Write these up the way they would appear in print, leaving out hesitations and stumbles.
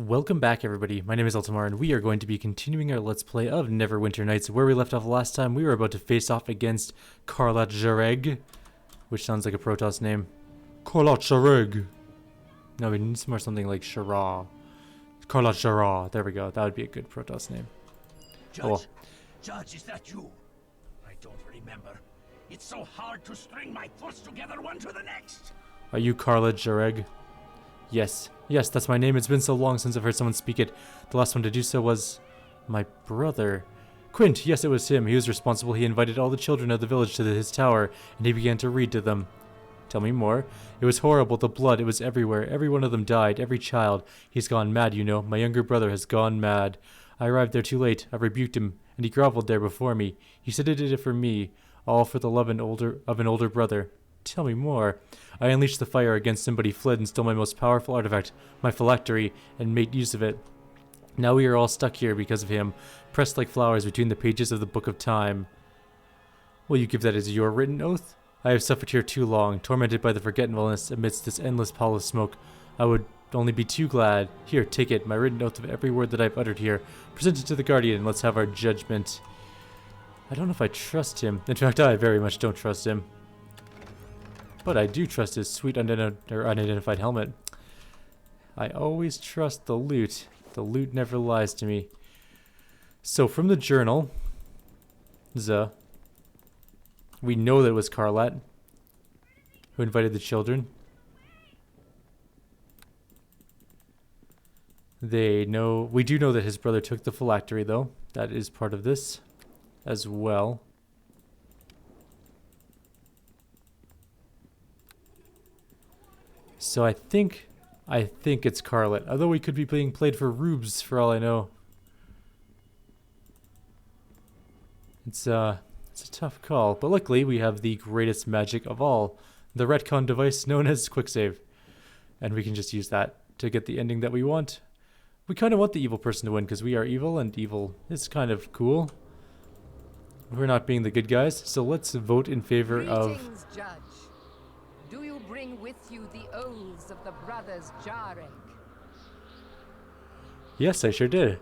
Welcome back, everybody. My name is Eltimar, and we are going to be continuing our Let's Play of Neverwinter Nights. Where we left off last time, we were about to face off against Karlat Jareg, which sounds like a Protoss name. Karlat Jareg. No, we need more something like Shara. Karlat Shara. There we go. That would be a good Protoss name. Judge, Judge, is that you? I don't remember. It's so hard to string my thoughts together one to the next. Are you Karlat Jareg? Yes. Yes, that's my name. It's been so long since I've heard someone speak it. The last one to do so was my brother. Quint, yes, it was him. He was responsible. He invited all the children of the village to his tower, and he began to read to them. Tell me more. It was horrible. The blood, it was everywhere. Every one of them died. Every child. He's gone mad, you know. My younger brother has gone mad. I arrived there too late. I rebuked him, and he groveled there before me. He said he did it for me, all for the love of an older brother. Tell me more. I unleashed the fire against him, but he fled and stole my most powerful artifact, my phylactery, and made use of it. Now we are all stuck here because of him, pressed like flowers between the pages of the Book of Time. Will you give that as your written oath? I have suffered here too long, tormented by the forgetfulness amidst this endless pall of smoke. I would only be too glad. Here, take it, my written oath of every word that I've uttered here. Present it to the Guardian, and let's have our judgment. I don't know if I trust him. In fact, I very much don't trust him. But I do trust his sweet unidentified helmet. I always trust the loot. The loot never lies to me. So from the journal, we know that it was Karlat who invited the children. We do know that his brother took the phylactery, though. That is part of this as well. So I think it's Karlat. Although we could be being played for rubes for all I know. It's a tough call, but luckily we have the greatest magic of all, the retcon device known as quicksave. And we can just use that to get the ending that we want. We kind of want the evil person to win because we are evil, and evil is kind of cool. We're not being the good guys, so let's vote in favor of... Judge. Do you bring with you the oaths of the brothers Jareg? Yes, I sure did.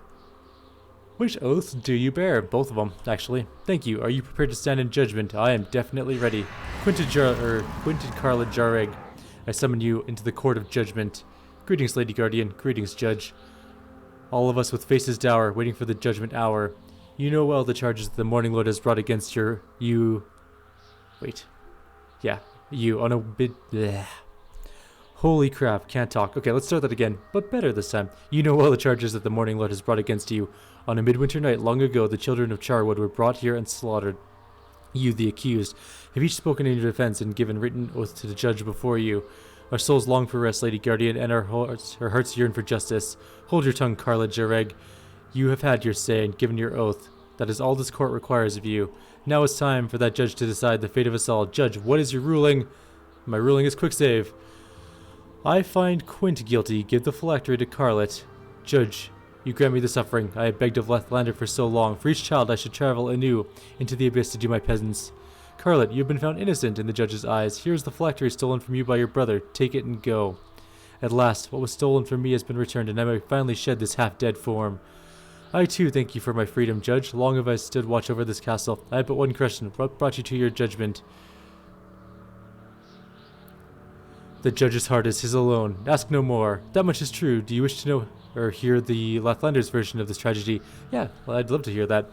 Which oaths do you bear? Both of them, actually. Thank you. Are you prepared to stand in judgment? I am definitely ready. Quinted Karlat Jareg, I summon you into the court of judgment. Greetings, Lady Guardian. Greetings, Judge. All of us with faces dour, waiting for the judgment hour. You know well the charges that the Morning Lord has brought against you on a bit. Bleh. Holy crap, can't talk. Okay, let's start that again, but better this time. You know well the charges that the Morning Lord has brought against you. On a midwinter night long ago, the children of Charwood were brought here and slaughtered. You, the accused, have each spoken in your defense and given written oath to the judge before you. Our souls long for rest, Lady Guardian, and our hearts yearn for justice. Hold your tongue, Karlat Jareg. You have had your say and given your oath. That is all this court requires of you. Now it's time for that judge to decide the fate of us all. Judge, what is your ruling? My ruling is quicksave. I find Quint guilty. Give the phylactery to Karlat. Judge, you grant me the suffering I have begged of Lathlander for so long. For each child I should travel anew into the abyss to do my penance. Karlat, you have been found innocent in the judge's eyes. Here is the phylactery stolen from you by your brother. Take it and go. At last, what was stolen from me has been returned, and I may finally shed this half-dead form. I too thank you for my freedom, Judge. Long have I stood watch over this castle. I have but one question. What brought you to your judgment? The judge's heart is his alone. Ask no more. That much is true. Do you wish to know or hear the Lathlander's version of this tragedy? Yeah, well, I'd love to hear that.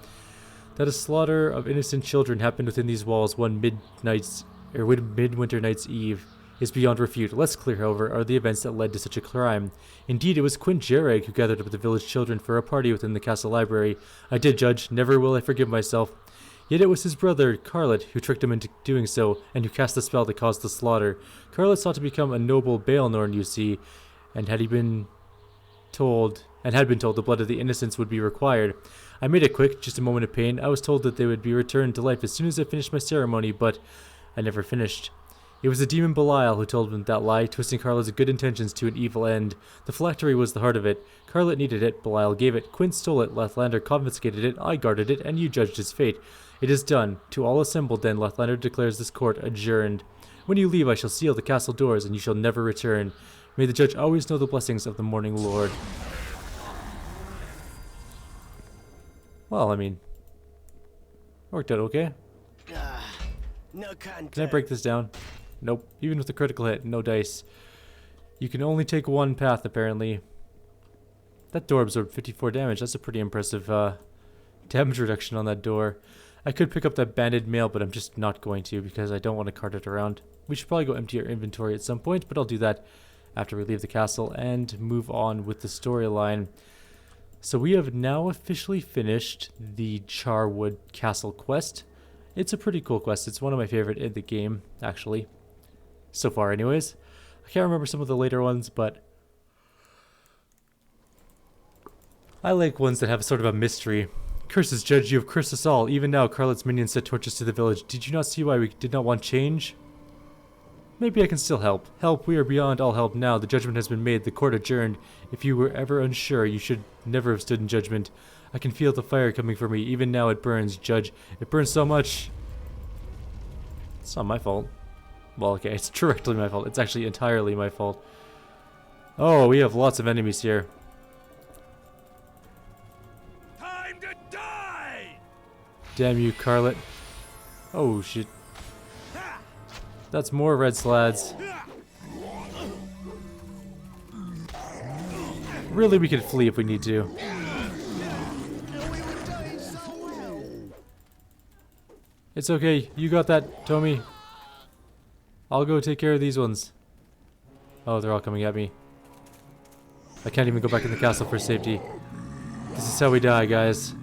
That a slaughter of innocent children happened within these walls one midwinter night's eve is beyond refute. Less clear, however, are the events that led to such a crime. Indeed, it was Quint Jareg who gathered up the village children for a party within the castle library. I did, Judge. Never will I forgive myself. Yet it was his brother, Karlat, who tricked him into doing so, and who cast the spell that caused the slaughter. Karlat sought to become a noble Baelnorn, you see, and had been told the blood of the innocents would be required. I made it quick, just a moment of pain. I was told that they would be returned to life as soon as I finished my ceremony, but I never finished. It was the demon Belial who told him that lie, twisting Karlat's good intentions to an evil end. The phylactery was the heart of it. Karlat needed it, Belial gave it, Quint stole it, Lathlander confiscated it, I guarded it, and you judged his fate. It is done. To all assembled then, Lathlander declares this court adjourned. When you leave, I shall seal the castle doors, and you shall never return. May the judge always know the blessings of the Morning Lord. Well, I mean, worked out okay. No contact. Can I break this down? Nope. Even with a critical hit, no dice. You can only take one path, apparently. That door absorbed 54 damage. That's a pretty impressive damage reduction on that door. I could pick up that banded mail, but I'm just not going to because I don't want to cart it around. We should probably go empty our inventory at some point, but I'll do that after we leave the castle and move on with the storyline. So we have now officially finished the Charwood Castle quest. It's a pretty cool quest. It's one of my favorite in the game, actually. So far, anyways. I can't remember some of the later ones, but I like ones that have sort of a mystery. Curses, Judge, you have cursed us all. Even now, Carlet's minions set torches to the village. Did you not see why we did not want change? Maybe I can still help. Help, we are beyond all help now. The judgment has been made, the court adjourned. If you were ever unsure, you should never have stood in judgment. I can feel the fire coming for me. Even now it burns, Judge. It burns so much. It's not my fault. Well, okay, it's directly my fault. It's actually entirely my fault. Oh, we have lots of enemies here. Time to die! Damn you, Carlet. Oh, shit. That's more red slads. Really, we could flee if we need to. It's okay. You got that, Tommy. I'll go take care of these ones. Oh, they're all coming at me. I can't even go back in the castle for safety. This is how we die, guys.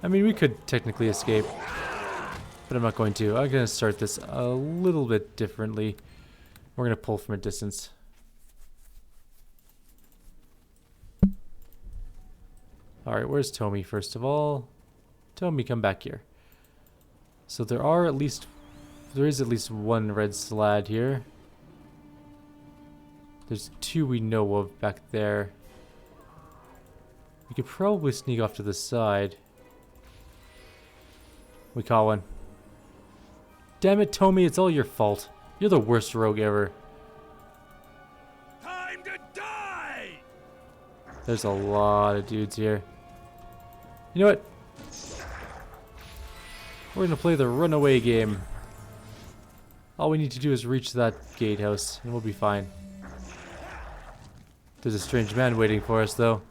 I mean, we could technically escape, but I'm not going to. I'm going to start this a little bit differently. We're going to pull from a distance. Alright, where's Tommy, first of all? Tommy, come back here. So there is at least one red slad here. There's two we know of back there. We could probably sneak off to the side. We caught one. Damn it, Tommy, it's all your fault. You're the worst rogue ever. Time to die! There's a lot of dudes here. You know what? We're gonna play the runaway game. All we need to do is reach that gatehouse, and we'll be fine. There's a strange man waiting for us, though.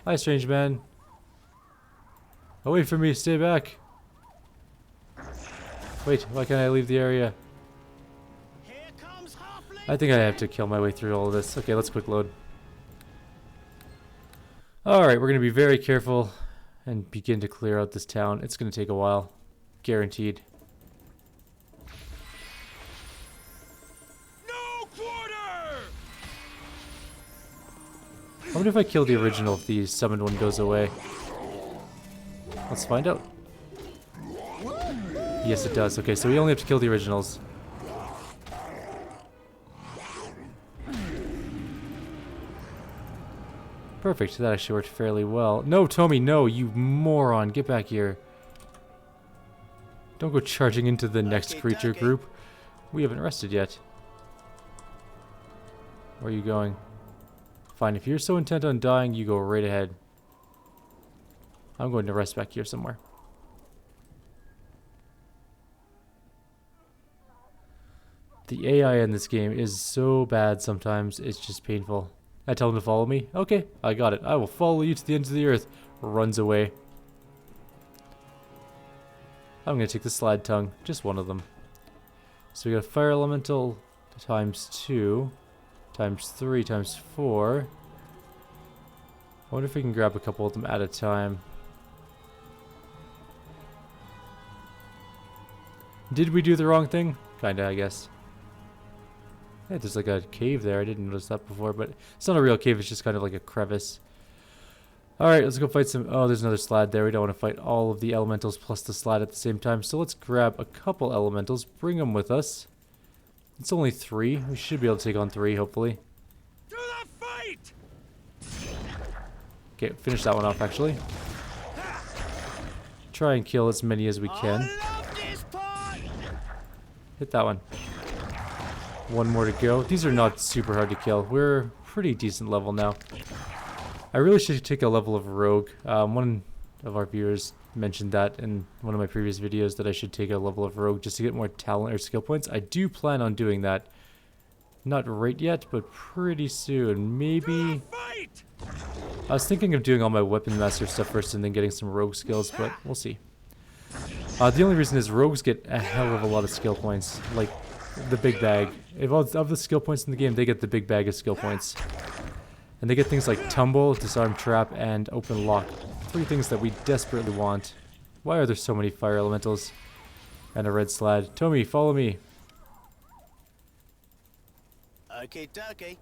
Hi, strange man. Oh, wait for me, stay back. Wait, why can't I leave the area? I think I have to kill my way through all of this. Okay, let's quick load. Alright, we're going to be very careful and begin to clear out this town. It's going to take a while. Guaranteed. No quarter! I wonder if I kill the original if the summoned one goes away. Let's find out. Yes, it does. Okay, so we only have to kill the originals. Perfect. That actually worked fairly well. No, Tommy, no, you moron. Get back here. Don't go charging into the next creature group. We haven't rested yet. Where are you going? Fine, if you're so intent on dying, you go right ahead. I'm going to rest back here somewhere. The AI in this game is so bad sometimes, it's just painful. I tell him to follow me. Okay, I got it. I will follow you to the ends of the earth. Runs away. I'm going to take the slide tongue. Just one of them. So we got a fire elemental times 2, times 3, times 4. I wonder if we can grab a couple of them at a time. Did we do the wrong thing? Kinda, I guess. Yeah, there's like a cave there. I didn't notice that before, but it's not a real cave. It's just kind of like a crevice. Alright, let's go fight some... Oh, there's another slad there. We don't want to fight all of the elementals plus the slad at the same time. So let's grab a couple elementals. Bring them with us. It's only 3. We should be able to take on 3, hopefully. To the fight! Okay, finish that one off, actually. Try and kill as many as we can. Hit that one. One more to go. These are not super hard to kill. We're pretty decent level now. I really should take a level of rogue. One of our viewers mentioned that in one of my previous videos that I should take a level of rogue just to get more talent or skill points. I do plan on doing that. Not right yet, but pretty soon. Maybe... I was thinking of doing all my weapon master stuff first and then getting some rogue skills, but we'll see. The only reason is rogues get a hell of a lot of skill points. Like, the big bag. Of the skill points in the game, they get the big bag of skill points. And they get things like tumble, disarm trap, and open lock. 3 things that we desperately want. Why are there so many fire elementals? And a red slad. Tommy, follow me. Okay, dokie.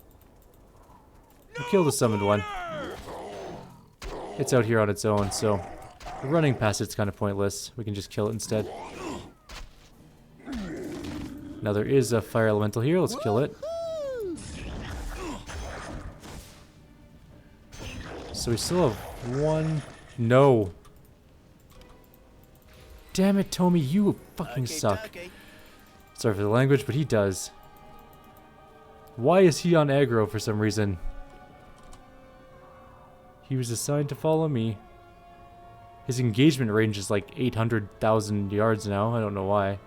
We killed the summoned one. It's out here on its own, so running past it's kind of pointless. We can just kill it instead. Now there is a fire elemental here. Let's kill it. So we still have one. No. Damn it, Tommy, you fucking suck. Sorry for the language, but he does. Why is he on aggro for some reason? He was assigned to follow me. His engagement range is like 800,000 yards now. I don't know why.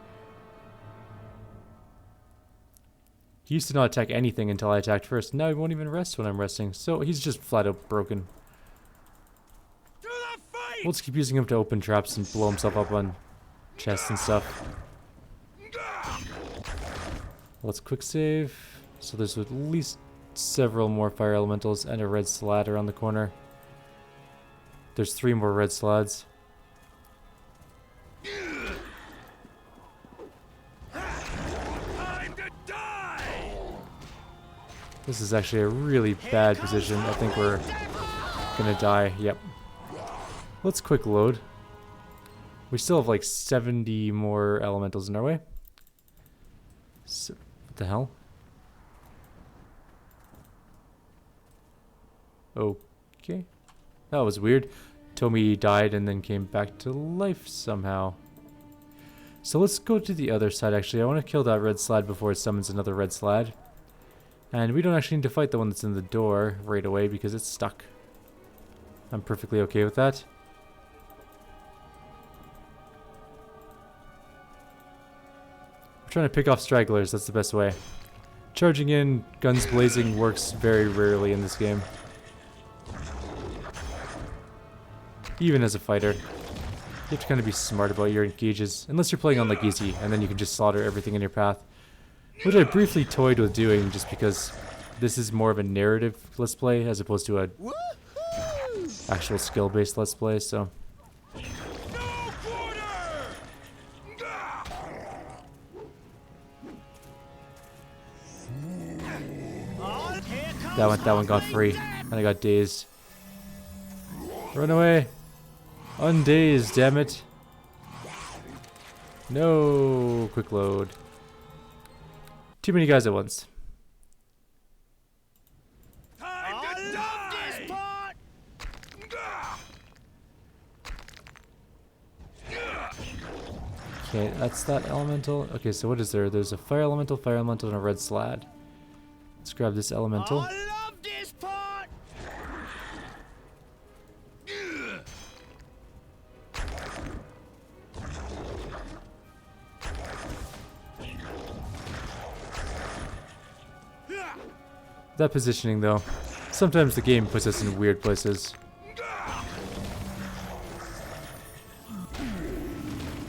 He used to not attack anything until I attacked first. Now he won't even rest when I'm resting. So he's just flat out broken. We'll just keep using him to open traps and blow himself up on chests and stuff. Let's quick save. So there's at least several more fire elementals and a red slad around the corner. There's 3 more red slads. This is actually a really bad position. I think we're gonna die. Yep. Let's quick load. We still have like 70 more elementals in our way. So, what the hell? Okay. That was weird. Tommy died and then came back to life somehow. So let's go to the other side actually. I want to kill that red slad before it summons another red slad. And we don't actually need to fight the one that's in the door right away because it's stuck. I'm perfectly okay with that. We're trying to pick off stragglers, that's the best way. Charging in, guns blazing works very rarely in this game. Even as a fighter. You have to kind of be smart about your engages. Unless you're playing on like easy, and then you can just slaughter everything in your path. Which I briefly toyed with doing just because this is more of a narrative let's play as opposed to a actual skill-based let's play, so. That one got free, and I got dazed. Run away! Undazed, damn it! No, quick load. Too many guys at once. Okay, that's that elemental. Okay, so what is there? There's a fire elemental, and a red slad. Let's grab this elemental. I love this part. That positioning though, sometimes the game puts us in weird places.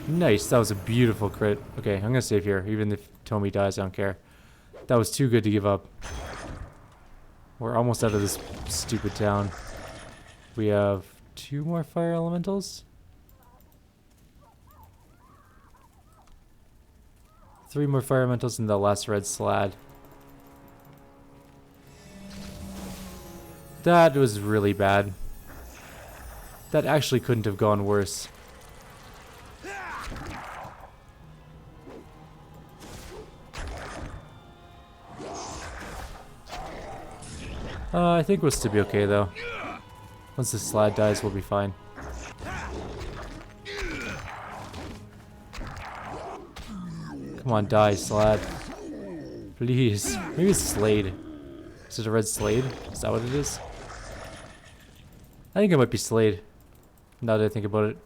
Nice, that was a beautiful crit. Okay, I'm gonna save here, even if Tommy dies, I don't care. That was too good to give up. We're almost out of this stupid town. We have 2 more fire elementals. 3 more fire elementals and the last red slad. That was really bad. That actually couldn't have gone worse. I think we'll still be okay though. Once the slad dies, we'll be fine. Come on, die, slad. Please. Maybe it's Slade. Is it a red Slade? Is that what it is? I think it might be Slade. Now that I think about it.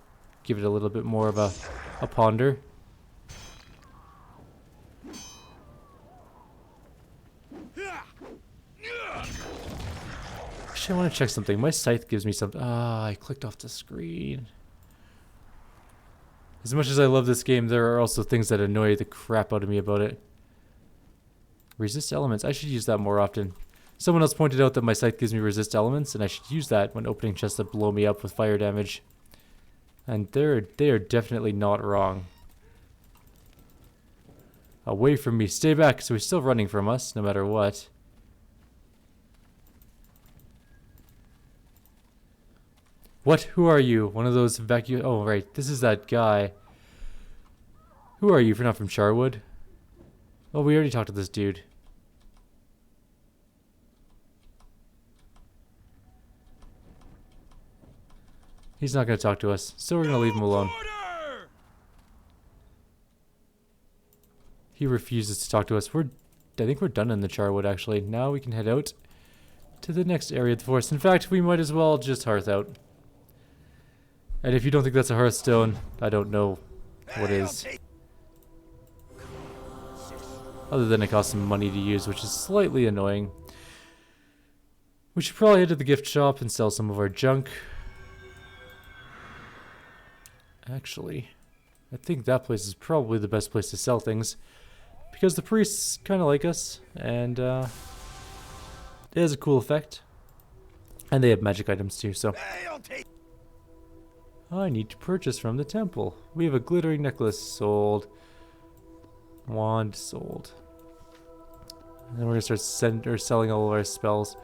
Give it a little bit more of a ponder. Actually, I want to check something. My scythe gives me something. Ah, I clicked off the screen. As much as I love this game, there are also things that annoy the crap out of me about it. Resist elements. I should use that more often. Someone else pointed out that my scythe gives me resist elements, and I should use that when opening chests that blow me up with fire damage. And they are definitely not wrong. Away from me. Stay back. So he's still running from us, no matter what. What? Who are you? One of those vacuum... Oh, right. This is that guy. Who are you? If you're not from Charwood? Oh, we already talked to this dude. He's not going to talk to us, so we're going to leave him alone. He refuses to talk to us. I think we're done in the Charwood, actually. Now we can head out to the next area of the forest. In fact, we might as well just hearth out. And if you don't think that's a hearthstone, I don't know what is. Other than it costs some money to use, which is slightly annoying. We should probably head to the gift shop and sell some of our junk. Actually, I think that place is probably the best place to sell things. Because the priests kind of like us, and it has a cool effect. And they have magic items too, so... I need to purchase from the temple. We have a glittering necklace sold. Wand sold. And then we're going to start selling all of our spells.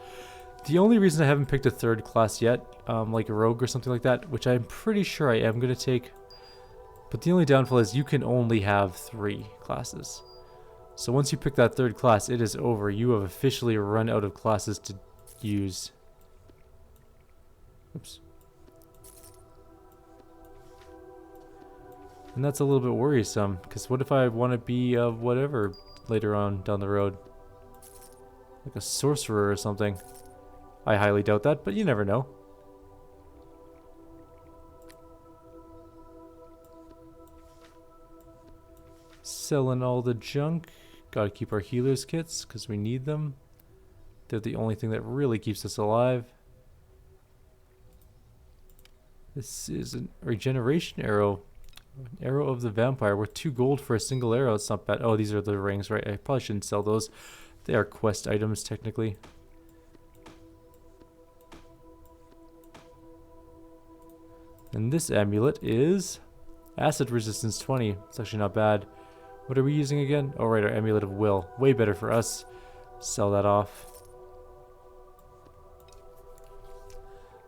The only reason I haven't picked a third class yet, like a rogue or something like that, which I'm pretty sure I am going to take. But the only downfall is you can only have 3 classes. So once you pick that third class, it is over. You have officially run out of classes to use. Oops. And that's a little bit worrisome, because what if I want to be whatever later on down the road? Like a sorcerer or something. I highly doubt that, but you never know. Selling all the junk. Gotta keep our healer's kits, because we need them. They're the only thing that really keeps us alive. This is a regeneration arrow. Arrow of the Vampire. Worth 2 gold for a single arrow. It's not bad. Oh, these are the rings, right? I probably shouldn't sell those. They are quest items, technically. And this amulet is acid resistance 20. It's actually not bad. What are we using again? Oh, right, our amulet of will. Way better for us. Sell that off.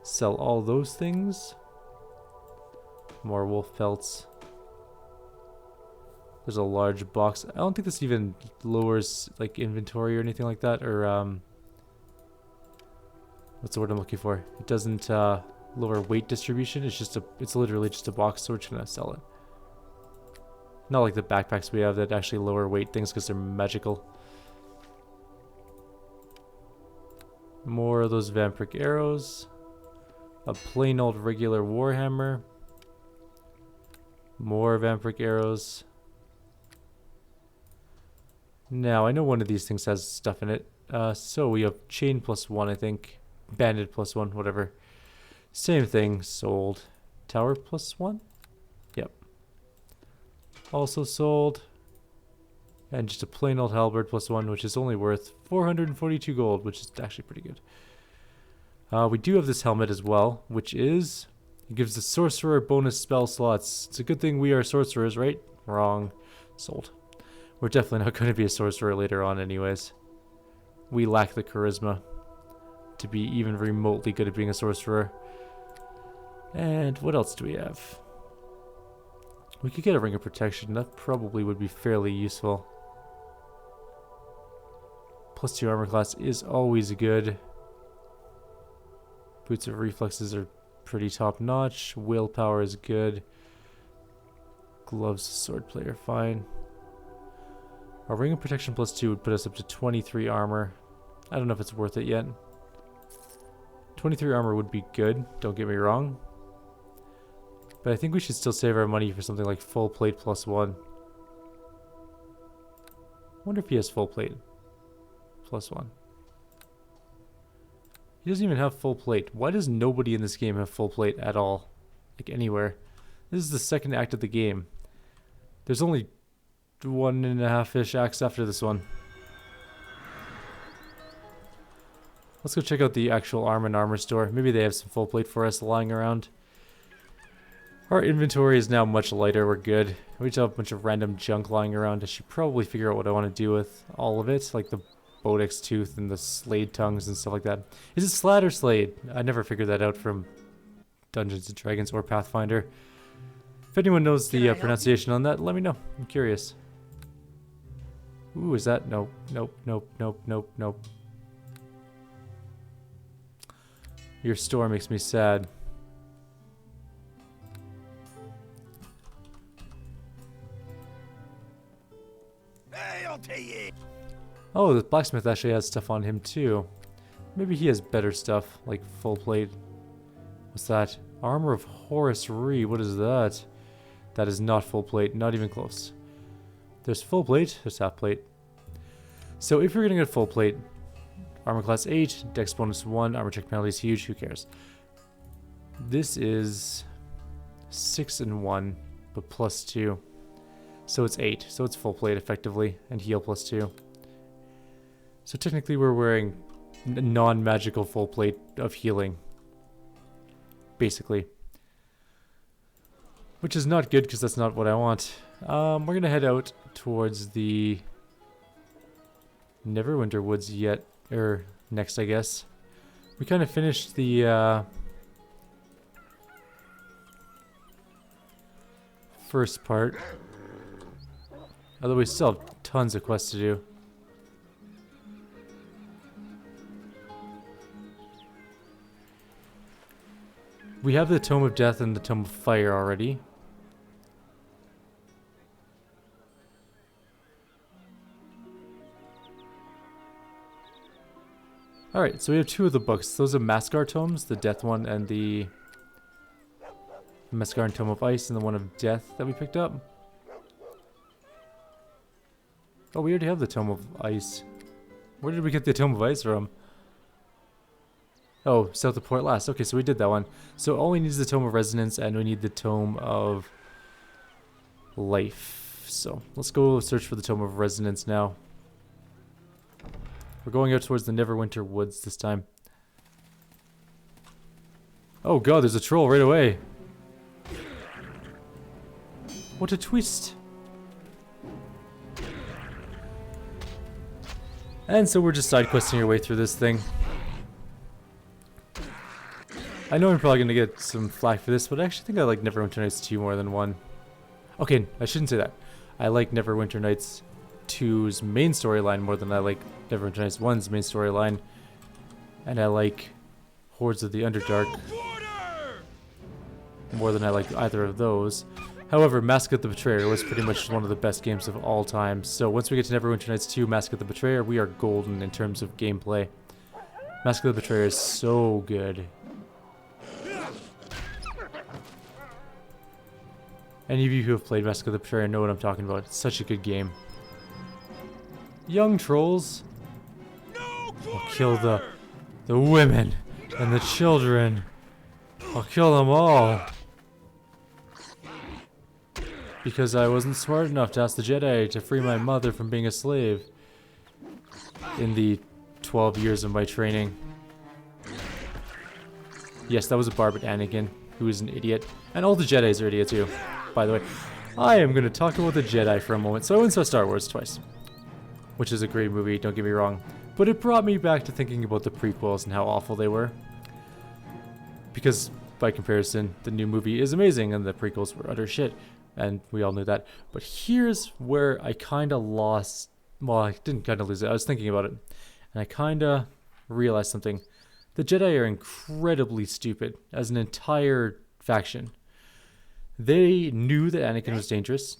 Sell all those things. More wolf pelts. There's a large box. I don't think this even lowers like inventory or anything like that, or what's the word I'm looking for? It doesn't lower weight distribution. It's literally just a box, so we're just gonna sell it. Not like the backpacks we have that actually lower weight things because they're magical. More of those vampiric arrows. A plain old regular warhammer. More vampiric arrows. Now, I know one of these things has stuff in it. So we have chain +1, I think. Banded +1, whatever. Same thing, sold. Tower +1? Yep. Also sold. And just a plain old halberd +1, which is only worth 442 gold, which is actually pretty good. We do have this helmet as well, which is... It gives the sorcerer bonus spell slots. It's a good thing we are sorcerers, right? Wrong. Sold. We're definitely not going to be a sorcerer later on anyways. We lack the charisma to be even remotely good at being a sorcerer. And what else do we have? We could get a ring of protection. That probably would be fairly useful. +2 armor class is always good. Boots of reflexes are pretty top notch. Willpower is good. Gloves, sword player, fine. Our ring of protection +2 would put us up to 23 armor. I don't know if it's worth it yet. 23 armor would be good, don't get me wrong. But I think we should still save our money for something like full plate +1. Wonder if he has full plate +1. He doesn't even have full plate. Why does nobody in this game have full plate at all? Like anywhere. This is the second act of the game. There's only 1.5-ish acts after this one. Let's go check out the actual armor store. Maybe they have some full plate for us lying around. Our inventory is now much lighter. We're good. We just have a bunch of random junk lying around. I should probably figure out what I want to do with all of it. Like the Bodex tooth and the Slade tongues and stuff like that. Is it Slad or Slade? I never figured that out from Dungeons & Dragons or Pathfinder. If anyone knows the pronunciation on that, let me know. I'm curious. Ooh, is that? Nope, nope, nope, nope, nope, nope. Your store makes me sad. Hey, I'll tell you. Oh, the blacksmith actually has stuff on him too. Maybe he has better stuff, like full plate. What's that? Armor of Horus Re. What is that? That is not full plate, not even close. There's full plate, there's half plate. So if you're gonna get full plate, armor class 8, dex bonus 1, armor check penalty is huge, who cares? This is 6 and 1, but +2. So it's 8, so it's full plate effectively, and heal +2. So technically we're wearing non-magical full plate of healing. Basically. Which is not good because that's not what I want. We're going to head out towards the Neverwinter Woods next I guess. We kind of finished the first part. Although we still have tons of quests to do. We have the Tome of Death and the Tome of Fire already. Alright, so we have 2 of the books. Those are Mascar tomes, the Death one and the Mascar and Tome of Ice, and the one of Death that we picked up. Oh, we already have the Tome of Ice. Where did we get the Tome of Ice from? Oh, south of Port Last. Okay, so we did that one. So all we need is the Tome of Resonance, and we need the Tome of Life. So let's go search for the Tome of Resonance now. We're going out towards the Neverwinter Woods this time. Oh god, there's a troll right away. What a twist. And so we're just side questing our way through this thing. I know I'm probably going to get some flack for this, but I actually think I like Neverwinter Nights 2 more than 1. Okay, I shouldn't say that. I like Neverwinter Nights 2's main storyline more than I like Neverwinter Nights 1's main storyline. And I like Hordes of the Underdark more than I like either of those. However, Mask of the Betrayer was pretty much one of the best games of all time. So once we get to Neverwinter Nights 2, Mask of the Betrayer, we are golden in terms of gameplay. Mask of the Betrayer is so good. Any of you who have played Mask of the Betrayer know what I'm talking about. It's such a good game. Young trolls. I'll kill the women and the children. I'll kill them all. Because I wasn't smart enough to ask the Jedi to free my mother from being a slave. In the 12 years of my training. Yes, that was a Barbet Anakin, who is an idiot. And all the Jedis are idiots too. By the way, I am going to talk about the Jedi for a moment. So I went and saw Star Wars twice, which is a great movie, don't get me wrong. But it brought me back to thinking about the prequels and how awful they were. Because, by comparison, the new movie is amazing and the prequels were utter shit. And we all knew that. But here's where I kind of lost... Well, I didn't kind of lose it. I was thinking about it. And I kind of realized something. The Jedi are incredibly stupid as an entire faction. They knew that Anakin was dangerous.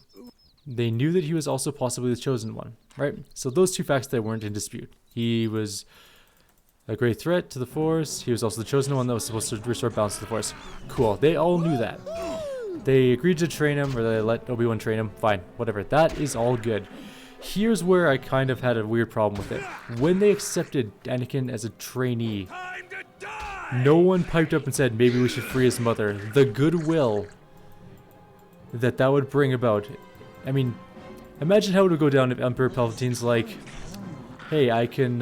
they knew that he was also possibly the chosen one, right? So those two facts, they weren't in dispute. He was a great threat to the Force. He was also the chosen one that was supposed to restore balance to the Force. Cool. They all knew that. They agreed to train him, or they let Obi-Wan train him. Fine, whatever. That is all good. Here's where I kind of had a weird problem with it. When they accepted Anakin as a trainee, Time to die! no one piped up and said, maybe we should free his mother. The goodwill that would bring about. I mean, imagine how it would go down if Emperor Palpatine's like, hey, I can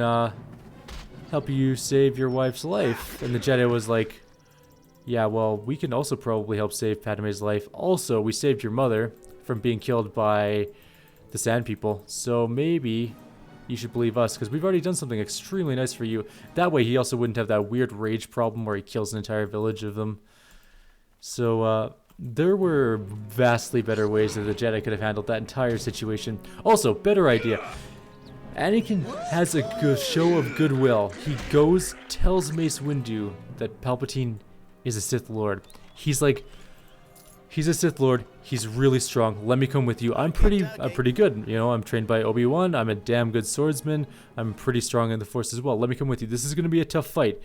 help you save your wife's life. And the Jedi was like, yeah, well, we can also probably help save Padme's life. Also, we saved your mother from being killed by the Sand People. So maybe you should believe us, because we've already done something extremely nice for you. That way he also wouldn't have that weird rage problem where he kills an entire village of them. So, there were vastly better ways that the Jedi could have handled that entire situation. Also, better idea. Anakin has a good show of goodwill. He goes, tells Mace Windu that Palpatine is a Sith Lord. He's like, he's a Sith Lord. He's really strong. Let me come with you. I'm pretty good. You know, I'm trained by Obi-Wan. I'm a damn good swordsman. I'm pretty strong in the Force as well. Let me come with you. This is going to be a tough fight.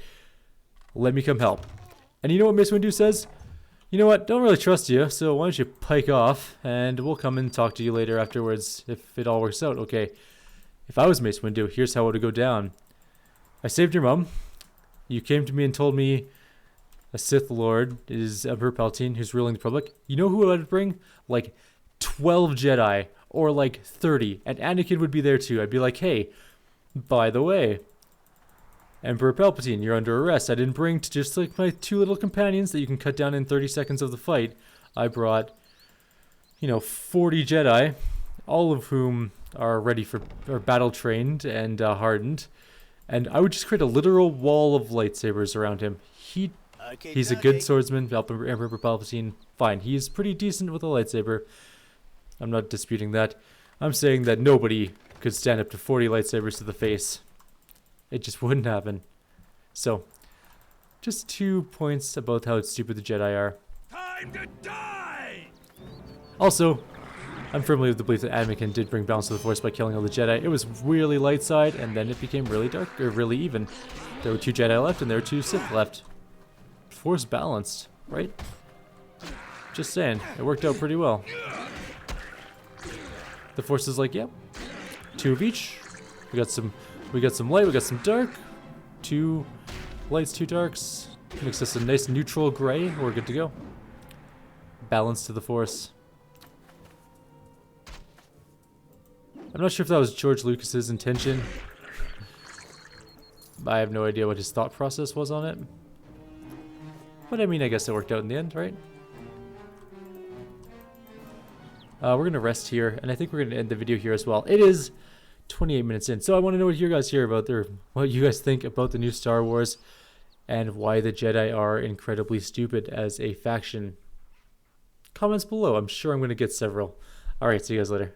Let me come help. And you know what Mace Windu says? You know what? Don't really trust you, so why don't you pike off, and we'll come and talk to you later afterwards if it all works out. Okay. If I was Mace Windu, here's how it would go down. I saved your mom. You came to me and told me a Sith Lord is Emperor Palpatine who's ruling the Republic. You know who I would bring? Like 12 Jedi, or like 30, and Anakin would be there too. I'd be like, hey, by the way, Emperor Palpatine, you're under arrest. I didn't bring just like my two little companions that you can cut down in 30 seconds of the fight. I brought, 40 Jedi, all of whom are ready for, or battle trained and hardened. And I would just create a literal wall of lightsabers around him. He's a good swordsman, Emperor Palpatine. Fine, he's pretty decent with a lightsaber. I'm not disputing that. I'm saying that nobody could stand up to 40 lightsabers to the face. It just wouldn't happen. So, just 2 points about how stupid the Jedi are. Time to die! Also, I'm firmly of the belief that Anakin did bring balance to the Force by killing all the Jedi. It was really light side, and then it became really dark, or really even. There were 2 Jedi left, and there were 2 Sith left. Force balanced, right? Just saying, it worked out pretty well. The Force is like, yep, 2 of each. We got some light, we got some dark. 2 lights, 2 darks. Makes us a nice neutral gray. We're good to go. Balance to the Force. I'm not sure if that was George Lucas's intention. I have no idea what his thought process was on it. But I mean, I guess it worked out in the end, right? We're going to rest here, and I think we're going to end the video here as well. It is 28 minutes in, so I want to know what you guys hear about what you guys think about the new Star Wars, and why the Jedi are incredibly stupid as a faction. Comments below. I'm sure I'm going to get several. Alright, see you guys later.